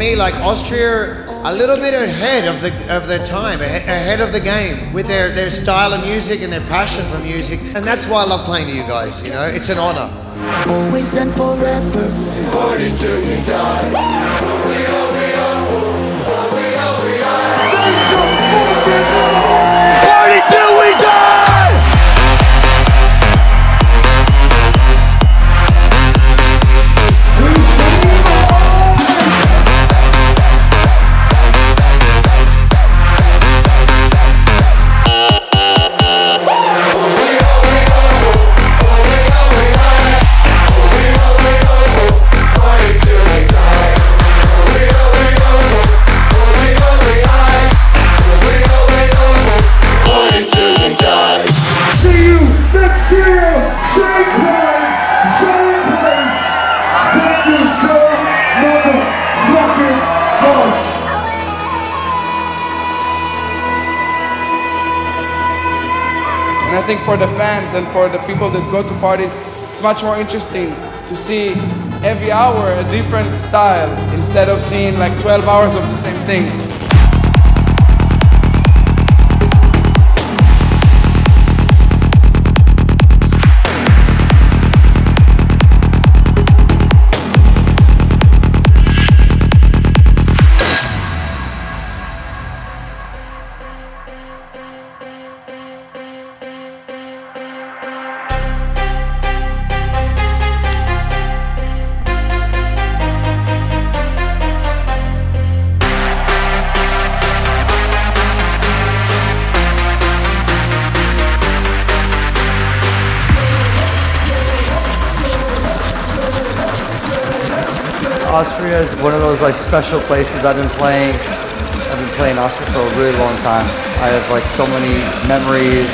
me, like Austria, a little bit ahead of their time, ahead of the game with their style of music and their passion for music, and that's why I love playing to you guys. You know, it's an honor. Always and forever, party till we die. Make some fucking noise! Party till we die! And I think for the fans and for the people that go to parties, it's much more interesting to see every hour a different style instead of seeing like 12 hours of the same thing. Austria is one of those like special places. I've been playing Austria for a really long time. I have like so many memories.